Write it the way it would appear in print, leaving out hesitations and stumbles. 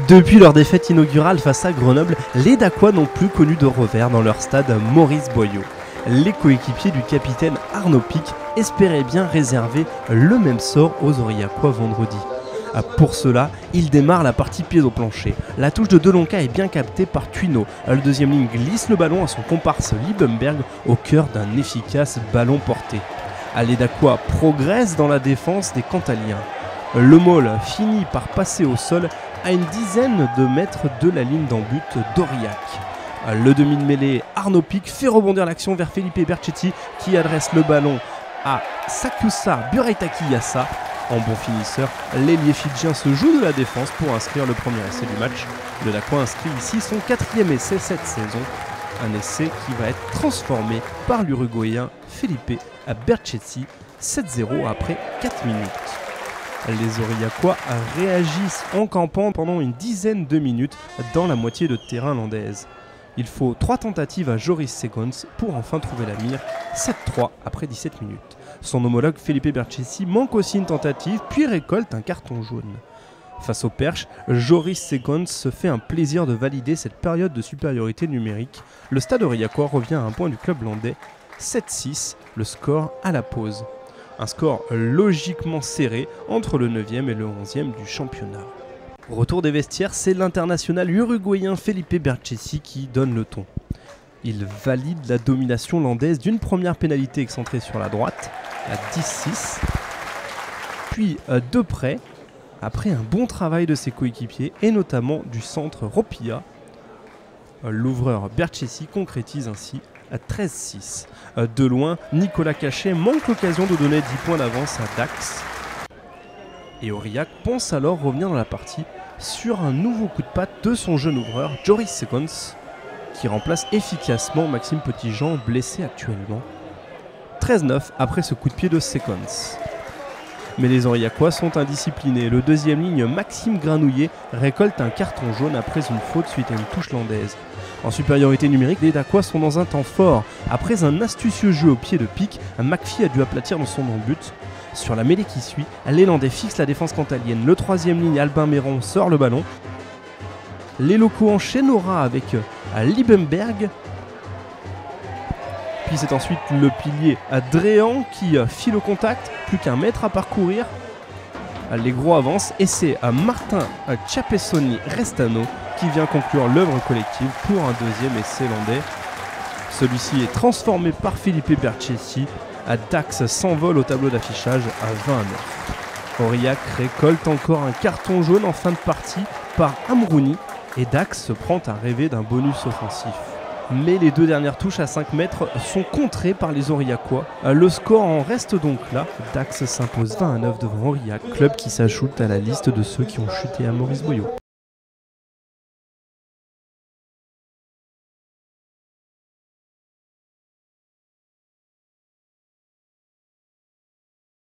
Depuis leur défaite inaugurale face à Grenoble, les Dacquois n'ont plus connu de revers dans leur stade Maurice Boyau. Les coéquipiers du capitaine Arnaud Pic espéraient bien réserver le même sort aux Aurillacois vendredi. Pour cela, ils démarrent la partie pieds au plancher. La touche de Delonca est bien captée par Tuino. Le deuxième ligne glisse le ballon à son comparse Liebenberg au cœur d'un efficace ballon porté. Les Dacquois progressent dans la défense des Cantaliens. Le Maule finit par passer au sol à une dizaine de mètres de la ligne d'en but d'Aurillac. Le demi de mêlée Arnaud Pic fait rebondir l'action vers Felipe Bercetti qui adresse le ballon à Sakusa Buraitaki Yassa. En bon finisseur, l'ailier fidjien se joue de la défense pour inscrire le premier essai du match. Le Dacquois inscrit ici son 4e essai cette saison. Un essai qui va être transformé par l'Uruguayen Felipe Bercetti 7-0 après 4 minutes. Les Aurillacois réagissent en campant pendant une dizaine de minutes dans la moitié de terrain landaise. Il faut 3 tentatives à Joris Seconds pour enfin trouver la mire, 7-3 après 17 minutes. Son homologue Felipe Bercetti manque aussi une tentative puis récolte un carton jaune. Face au Perche, Joris Seconds se fait un plaisir de valider cette période de supériorité numérique. Le stade aurillacois revient à un point du club landais, 7-6, le score à la pause. Un score logiquement serré entre le 9e et le 11e du championnat. Au retour des vestiaires, c'est l'international uruguayen Felipe Bercetti qui donne le ton. Il valide la domination landaise d'une première pénalité excentrée sur la droite, à 10-6. Puis de près, après un bon travail de ses coéquipiers et notamment du centre Ropilla, l'ouvreur Bercetti concrétise ainsi à 13-6. De loin, Nicolas Cachet manque l'occasion de donner 10 points d'avance à Dax. Et Aurillac pense alors revenir dans la partie sur un nouveau coup de patte de son jeune ouvreur Joris Seconds, qui remplace efficacement Maxime Petitjean, blessé actuellement. 13-9 après ce coup de pied de Seconds. Mais les Aurillacois sont indisciplinés. Le deuxième ligne, Maxime Granouillet, récolte un carton jaune après une faute suite à une touche landaise. En supériorité numérique, les Dacquois sont dans un temps fort. Après un astucieux jeu au pied de Pic, McPhee a dû aplatir dans son but. Sur la mêlée qui suit, les Landais fixent la défense cantalienne. Le troisième ligne, Albin Méron, sort le ballon. Les locaux enchaînent au ras avec Liebenberg. Puis c'est ensuite le pilier Dréan qui file au contact, plus qu'un mètre à parcourir. Les gros avancent et c'est Martin Ciapessoni Restano qui vient conclure l'œuvre collective pour un deuxième essai landais. Celui-ci est transformé par Felipe Bercetti. Dax s'envole au tableau d'affichage à 20-9. Aurillac récolte encore un carton jaune en fin de partie par Amrouni et Dax se prend à rêver d'un bonus offensif. Mais les deux dernières touches à 5 mètres sont contrées par les Aurillacois. Le score en reste donc là. Dax s'impose 20-9 devant Aurillac, club qui s'ajoute à la liste de ceux qui ont chuté à Maurice Boyau.